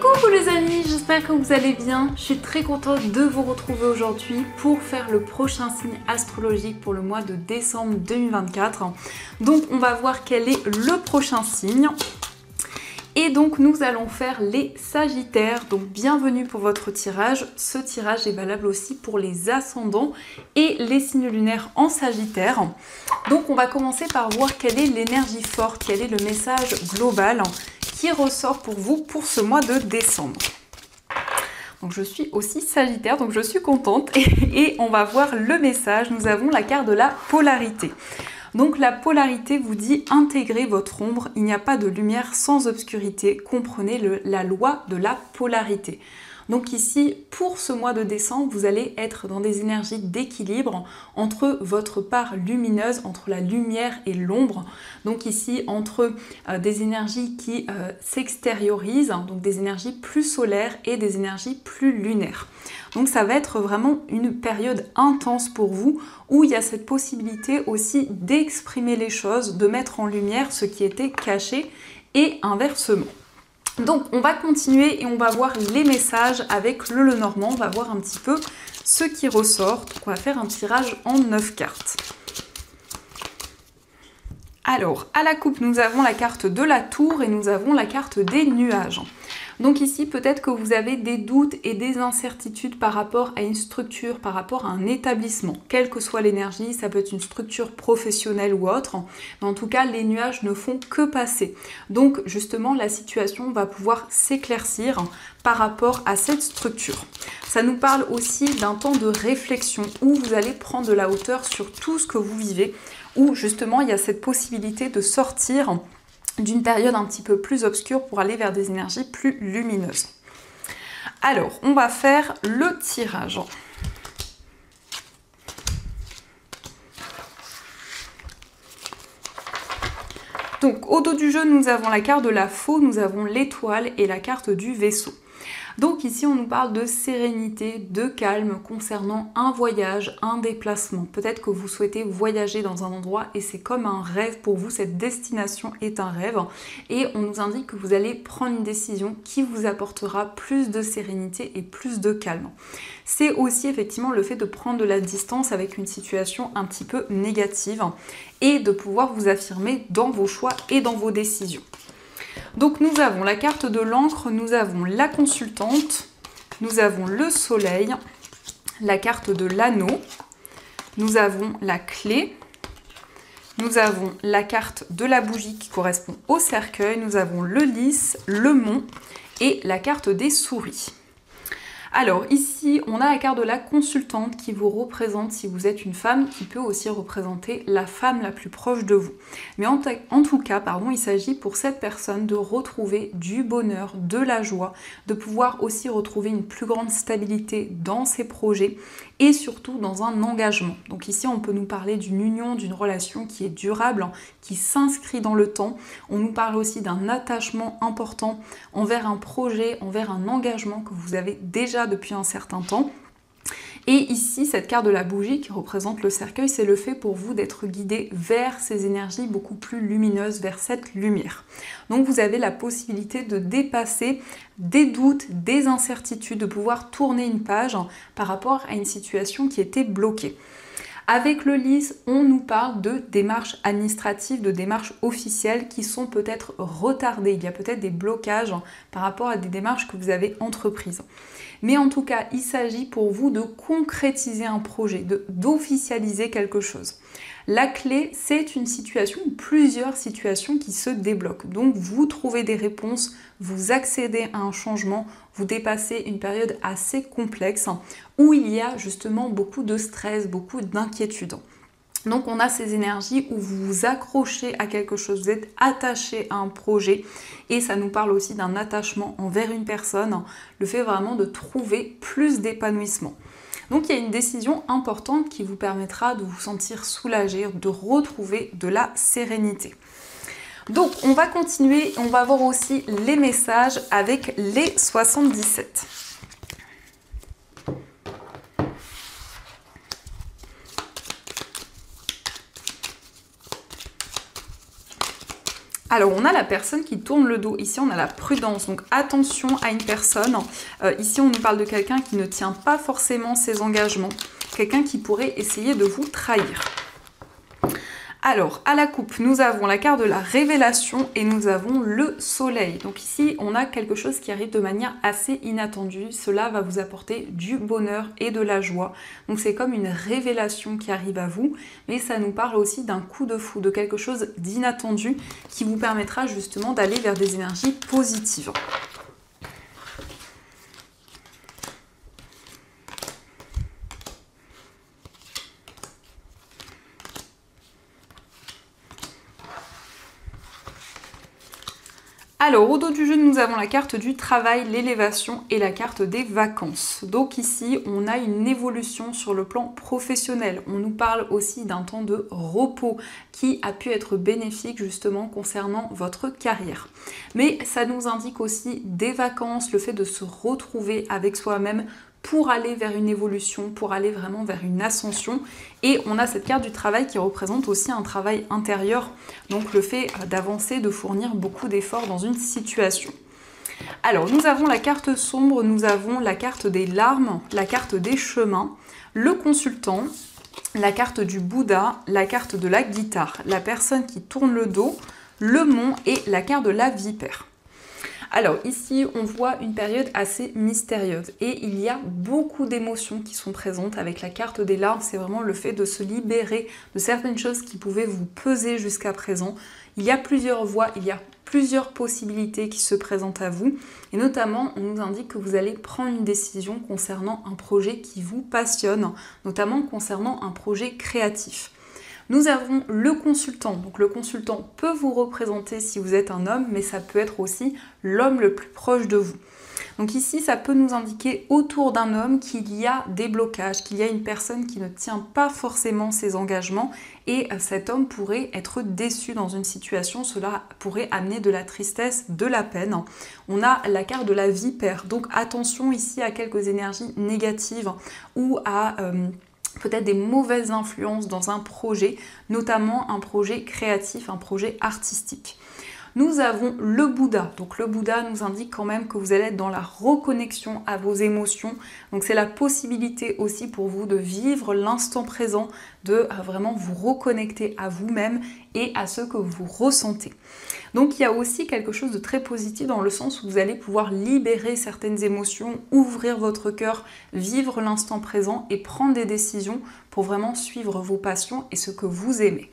Coucou les amis, j'espère que vous allez bien. Je suis très contente de vous retrouver aujourd'hui pour faire le prochain signe astrologique pour le mois de décembre 2024. Donc on va voir quel est le prochain signe. Et donc nous allons faire les Sagittaires, donc bienvenue pour votre tirage. Ce tirage est valable aussi pour les ascendants et les signes lunaires en Sagittaire. Donc on va commencer par voir quelle est l'énergie forte, quel est le message global qui ressort pour vous pour ce mois de décembre. Donc je suis aussi Sagittaire, donc je suis contente et on va voir le message. Nous avons la carte de la polarité. Donc la polarité vous dit intégrer votre ombre, il n'y a pas de lumière sans obscurité, comprenez la loi de la polarité. Donc ici, pour ce mois de décembre, vous allez être dans des énergies d'équilibre entre votre part lumineuse, entre la lumière et l'ombre. Donc ici, entre des énergies qui s'extériorisent, donc des énergies plus solaires et des énergies plus lunaires. Donc ça va être vraiment une période intense pour vous où il y a cette possibilité aussi d'exprimer les choses, de mettre en lumière ce qui était caché et inversement. Donc on va continuer et on va voir les messages avec le Lenormand, on va voir un petit peu ce qui ressort. Donc on va faire un tirage en 9 cartes. Alors, à la coupe, nous avons la carte de la tour et nous avons la carte des nuages. Donc ici, peut-être que vous avez des doutes et des incertitudes par rapport à une structure, par rapport à un établissement. Quelle que soit l'énergie, ça peut être une structure professionnelle ou autre. Mais en tout cas, les nuages ne font que passer. Donc justement, la situation va pouvoir s'éclaircir par rapport à cette structure. Ça nous parle aussi d'un temps de réflexion où vous allez prendre de la hauteur sur tout ce que vous vivez, où justement il y a cette possibilité de sortir d'une période un petit peu plus obscure pour aller vers des énergies plus lumineuses. Alors, on va faire le tirage. Donc, au dos du jeu, nous avons la carte de la faux, nous avons l'étoile et la carte du vaisseau. Donc ici, on nous parle de sérénité, de calme concernant un voyage, un déplacement. Peut-être que vous souhaitez voyager dans un endroit et c'est comme un rêve pour vous, cette destination est un rêve. Et on nous indique que vous allez prendre une décision qui vous apportera plus de sérénité et plus de calme. C'est aussi effectivement le fait de prendre de la distance avec une situation un petit peu négative et de pouvoir vous affirmer dans vos choix et dans vos décisions. Donc nous avons la carte de l'encre, nous avons la consultante, nous avons le soleil, la carte de l'anneau, nous avons la clé, nous avons la carte de la bougie qui correspond au cercueil, nous avons le lys, le mont et la carte des souris. Alors ici, on a la carte de la consultante qui vous représente si vous êtes une femme, qui peut aussi représenter la femme la plus proche de vous. Mais en tout cas, il s'agit pour cette personne de retrouver du bonheur, de la joie, de pouvoir aussi retrouver une plus grande stabilité dans ses projets et surtout dans un engagement. Donc ici, on peut nous parler d'une union, d'une relation qui est durable, qui s'inscrit dans le temps. On nous parle aussi d'un attachement important envers un projet, envers un engagement que vous avez déjà depuis un certain temps. Et ici, cette carte de la bougie qui représente le cercueil, c'est le fait pour vous d'être guidé vers ces énergies beaucoup plus lumineuses, vers cette lumière. Donc vous avez la possibilité de dépasser des doutes, des incertitudes, de pouvoir tourner une page par rapport à une situation qui était bloquée. Avec le lys, on nous parle de démarches administratives, de démarches officielles qui sont peut-être retardées. Il y a peut-être des blocages par rapport à des démarches que vous avez entreprises. Mais en tout cas, il s'agit pour vous de concrétiser un projet, d'officialiser quelque chose. La clé, c'est une situation ou plusieurs situations qui se débloquent. Donc vous trouvez des réponses, vous accédez à un changement, vous dépassez une période assez complexe où il y a justement beaucoup de stress, beaucoup d'inquiétude. Donc on a ces énergies où vous vous accrochez à quelque chose, vous êtes attaché à un projet et ça nous parle aussi d'un attachement envers une personne, le fait vraiment de trouver plus d'épanouissement. Donc il y a une décision importante qui vous permettra de vous sentir soulagé, de retrouver de la sérénité. Donc on va continuer, on va voir aussi les messages avec les 77. Alors, on a la personne qui tourne le dos. Ici, on a la prudence. Donc, attention à une personne. Ici, on nous parle de quelqu'un qui ne tient pas forcément ses engagements. Quelqu'un qui pourrait essayer de vous trahir. Alors, à la coupe, nous avons la carte de la révélation et nous avons le soleil. Donc ici, on a quelque chose qui arrive de manière assez inattendue. Cela va vous apporter du bonheur et de la joie. Donc c'est comme une révélation qui arrive à vous, mais ça nous parle aussi d'un coup de fou, de quelque chose d'inattendu qui vous permettra justement d'aller vers des énergies positives. Alors, au dos du jeu, nous avons la carte du travail, l'élévation et la carte des vacances. Donc ici, on a une évolution sur le plan professionnel. On nous parle aussi d'un temps de repos qui a pu être bénéfique justement concernant votre carrière. Mais ça nous indique aussi des vacances, le fait de se retrouver avec soi-même pour aller vers une évolution, pour aller vraiment vers une ascension. Et on a cette carte du travail qui représente aussi un travail intérieur, donc le fait d'avancer, de fournir beaucoup d'efforts dans une situation. Alors, nous avons la carte sombre, nous avons la carte des larmes, la carte des chemins, le consultant, la carte du Bouddha, la carte de la guitare, la personne qui tourne le dos, le mont et la carte de la vipère. Alors ici, on voit une période assez mystérieuse et il y a beaucoup d'émotions qui sont présentes avec la carte des larmes. C'est vraiment le fait de se libérer de certaines choses qui pouvaient vous peser jusqu'à présent. Il y a plusieurs voies, il y a plusieurs possibilités qui se présentent à vous et notamment, on nous indique que vous allez prendre une décision concernant un projet qui vous passionne, notamment concernant un projet créatif. Nous avons le consultant. Donc le consultant peut vous représenter si vous êtes un homme, mais ça peut être aussi l'homme le plus proche de vous. Donc ici, ça peut nous indiquer autour d'un homme qu'il y a des blocages, qu'il y a une personne qui ne tient pas forcément ses engagements et cet homme pourrait être déçu dans une situation. Cela pourrait amener de la tristesse, de la peine. On a la carte de la vipère. Donc attention ici à quelques énergies négatives ou à peut-être des mauvaises influences dans un projet, notamment un projet créatif, un projet artistique. Nous avons le Bouddha. Donc le Bouddha nous indique quand même que vous allez être dans la reconnexion à vos émotions. Donc c'est la possibilité aussi pour vous de vivre l'instant présent, de vraiment vous reconnecter à vous-même et à ce que vous ressentez. Donc il y a aussi quelque chose de très positif dans le sens où vous allez pouvoir libérer certaines émotions, ouvrir votre cœur, vivre l'instant présent et prendre des décisions pour vraiment suivre vos passions et ce que vous aimez.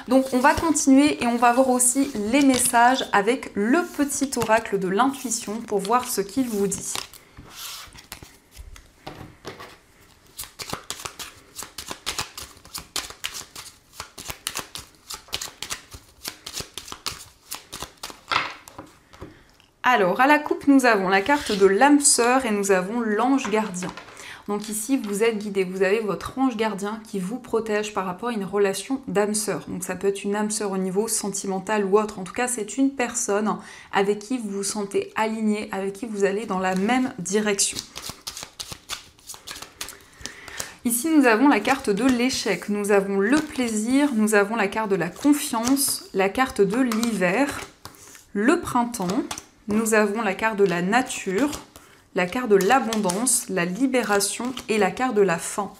Donc on va continuer et on va voir aussi les messages avec le petit oracle de l'intuition pour voir ce qu'il vous dit. Alors, à la coupe, nous avons la carte de l'âme sœur et nous avons l'ange gardien. Donc ici, vous êtes guidé, vous avez votre ange gardien qui vous protège par rapport à une relation d'âme sœur. Donc ça peut être une âme sœur au niveau sentimental ou autre. En tout cas, c'est une personne avec qui vous vous sentez aligné, avec qui vous allez dans la même direction. Ici, nous avons la carte de l'échec, nous avons le plaisir, nous avons la carte de la confiance, la carte de l'hiver, le printemps, nous avons la carte de la nature, la carte de l'abondance, la libération et la carte de la fin.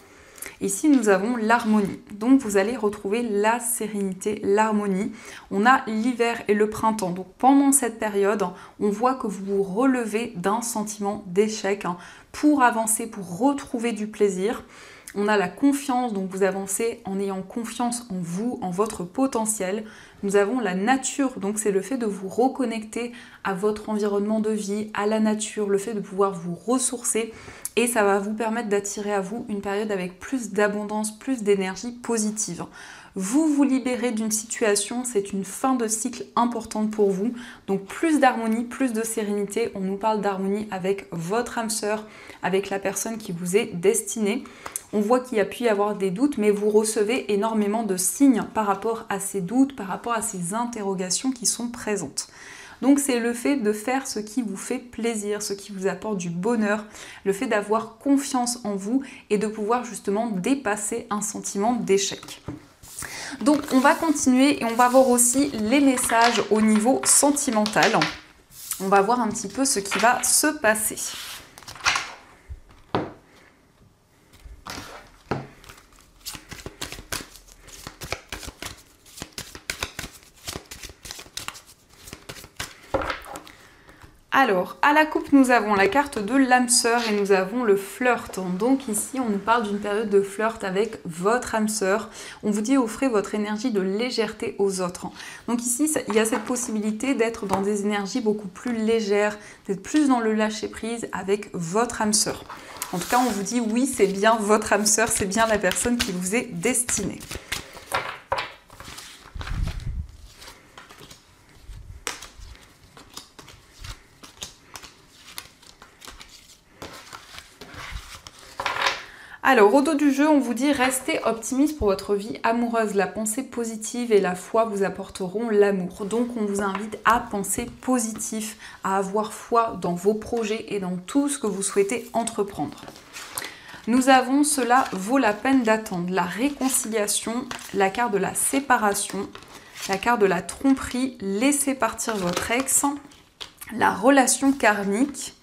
Ici, nous avons l'harmonie. Donc, vous allez retrouver la sérénité, l'harmonie. On a l'hiver et le printemps. Donc, pendant cette période, on voit que vous vous relevez d'un sentiment d'échec pour avancer, pour retrouver du plaisir. On a la confiance, donc vous avancez en ayant confiance en vous, en votre potentiel. Nous avons la nature, donc c'est le fait de vous reconnecter à votre environnement de vie, à la nature, le fait de pouvoir vous ressourcer et ça va vous permettre d'attirer à vous une période avec plus d'abondance, plus d'énergie positive. Vous vous libérez d'une situation, c'est une fin de cycle importante pour vous. Donc plus d'harmonie, plus de sérénité. On nous parle d'harmonie avec votre âme sœur, avec la personne qui vous est destinée. On voit qu'il y a pu y avoir des doutes, mais vous recevez énormément de signes par rapport à ces doutes, par rapport à ces interrogations qui sont présentes. Donc c'est le fait de faire ce qui vous fait plaisir, ce qui vous apporte du bonheur, le fait d'avoir confiance en vous et de pouvoir justement dépasser un sentiment d'échec. Donc on va continuer et on va voir aussi les messages au niveau sentimental. On va voir un petit peu ce qui va se passer. Alors, à la coupe, nous avons la carte de l'âme sœur et nous avons le flirt. Donc ici, on nous parle d'une période de flirt avec votre âme sœur. On vous dit offrez votre énergie de légèreté aux autres. Donc ici, il y a cette possibilité d'être dans des énergies beaucoup plus légères, d'être plus dans le lâcher-prise avec votre âme sœur. En tout cas, on vous dit oui, c'est bien votre âme sœur, c'est bien la personne qui vous est destinée. Alors, au dos du jeu, on vous dit restez optimiste pour votre vie amoureuse. La pensée positive et la foi vous apporteront l'amour. Donc, on vous invite à penser positif, à avoir foi dans vos projets et dans tout ce que vous souhaitez entreprendre. Nous avons cela vaut la peine d'attendre. La réconciliation, la carte de la séparation, la carte de la tromperie, laissez partir votre ex, la relation karmique,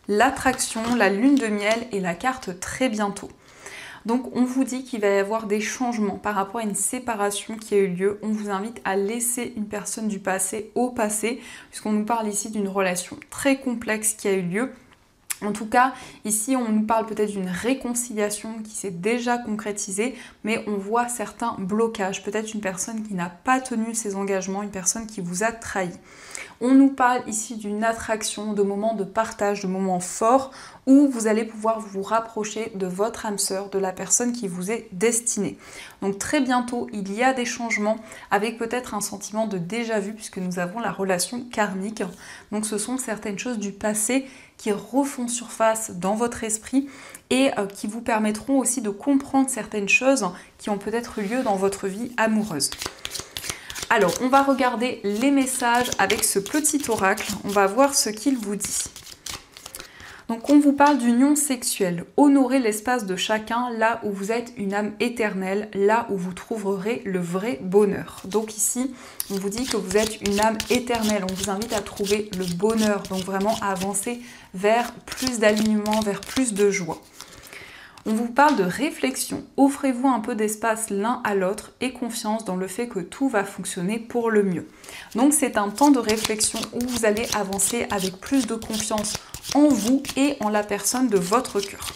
l'attraction, la lune de miel et la carte très bientôt. Donc on vous dit qu'il va y avoir des changements par rapport à une séparation qui a eu lieu. On vous invite à laisser une personne du passé au passé, puisqu'on nous parle ici d'une relation très complexe qui a eu lieu. En tout cas, ici, on nous parle peut-être d'une réconciliation qui s'est déjà concrétisée, mais on voit certains blocages. Peut-être une personne qui n'a pas tenu ses engagements, une personne qui vous a trahi. On nous parle ici d'une attraction, de moments de partage, de moments forts où vous allez pouvoir vous rapprocher de votre âme sœur, de la personne qui vous est destinée. Donc très bientôt, il y a des changements avec peut-être un sentiment de déjà-vu puisque nous avons la relation karmique. Donc ce sont certaines choses du passé qui refont surface dans votre esprit et qui vous permettront aussi de comprendre certaines choses qui ont peut-être eu lieu dans votre vie amoureuse. Alors, on va regarder les messages avec ce petit oracle. On va voir ce qu'il vous dit. Donc, on vous parle d'union sexuelle. Honorez l'espace de chacun là où vous êtes une âme éternelle, là où vous trouverez le vrai bonheur. Donc ici, on vous dit que vous êtes une âme éternelle. On vous invite à trouver le bonheur, donc vraiment à avancer vers plus d'alignement, vers plus de joie. On vous parle de réflexion. Offrez-vous un peu d'espace l'un à l'autre et confiance dans le fait que tout va fonctionner pour le mieux. Donc c'est un temps de réflexion où vous allez avancer avec plus de confiance en vous et en la personne de votre cœur.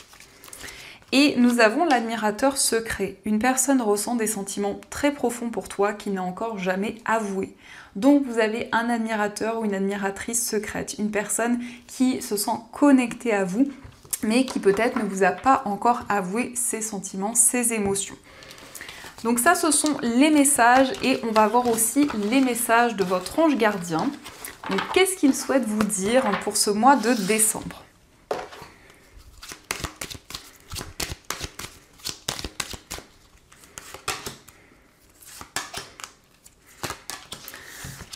Et nous avons l'admirateur secret. Une personne ressent des sentiments très profonds pour toi qu'il n'a encore jamais avoué. Donc vous avez un admirateur ou une admiratrice secrète, une personne qui se sent connectée à vous, mais qui peut-être ne vous a pas encore avoué ses sentiments, ses émotions. Donc ça, ce sont les messages et on va voir aussi les messages de votre ange gardien. Donc qu'est-ce qu'il souhaite vous dire pour ce mois de décembre ?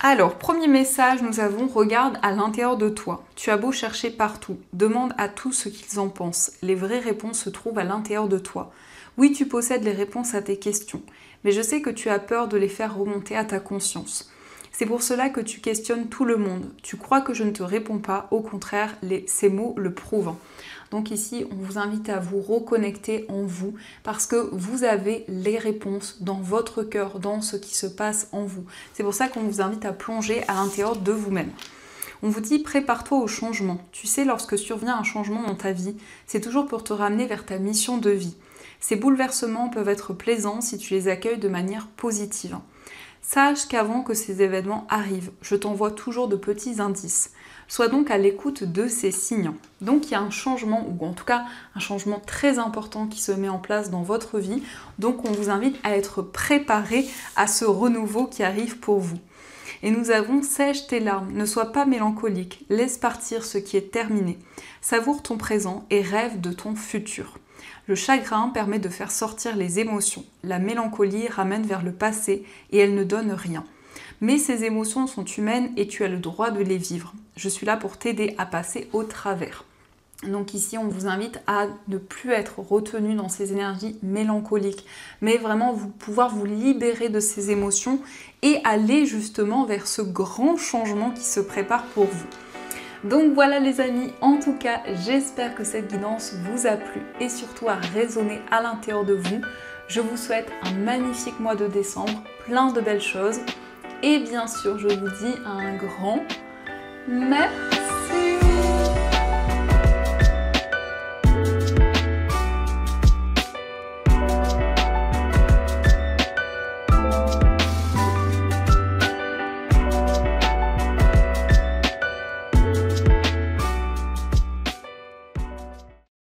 Alors, premier message, nous avons « Regarde à l'intérieur de toi. Tu as beau chercher partout. Demande à tous ce qu'ils en pensent. Les vraies réponses se trouvent à l'intérieur de toi. Oui, tu possèdes les réponses à tes questions, mais je sais que tu as peur de les faire remonter à ta conscience. C'est pour cela que tu questionnes tout le monde. Tu crois que je ne te réponds pas, au contraire, ces mots le prouvent. » Donc ici, on vous invite à vous reconnecter en vous parce que vous avez les réponses dans votre cœur, dans ce qui se passe en vous. C'est pour ça qu'on vous invite à plonger à l'intérieur de vous-même. On vous dit prépare-toi au changement. Tu sais, lorsque survient un changement dans ta vie, c'est toujours pour te ramener vers ta mission de vie. Ces bouleversements peuvent être plaisants si tu les accueilles de manière positive. Sache qu'avant que ces événements arrivent, je t'envoie toujours de petits indices. Sois donc à l'écoute de ces signes. Donc il y a un changement, ou en tout cas un changement très important qui se met en place dans votre vie. Donc on vous invite à être préparé à ce renouveau qui arrive pour vous. Et nous avons « Sèche tes larmes, ne sois pas mélancolique, laisse partir ce qui est terminé. Savoure ton présent et rêve de ton futur. Le chagrin permet de faire sortir les émotions. La mélancolie ramène vers le passé et elle ne donne rien. Mais ces émotions sont humaines et tu as le droit de les vivre. Je suis là pour t'aider à passer au travers. » Donc ici, on vous invite à ne plus être retenu dans ces énergies mélancoliques, mais vraiment pouvoir vous libérer de ces émotions et aller justement vers ce grand changement qui se prépare pour vous. Donc voilà les amis, en tout cas, j'espère que cette guidance vous a plu et surtout a résonné à l'intérieur de vous. Je vous souhaite un magnifique mois de décembre, plein de belles choses. Et bien sûr, je vous dis un grand merci.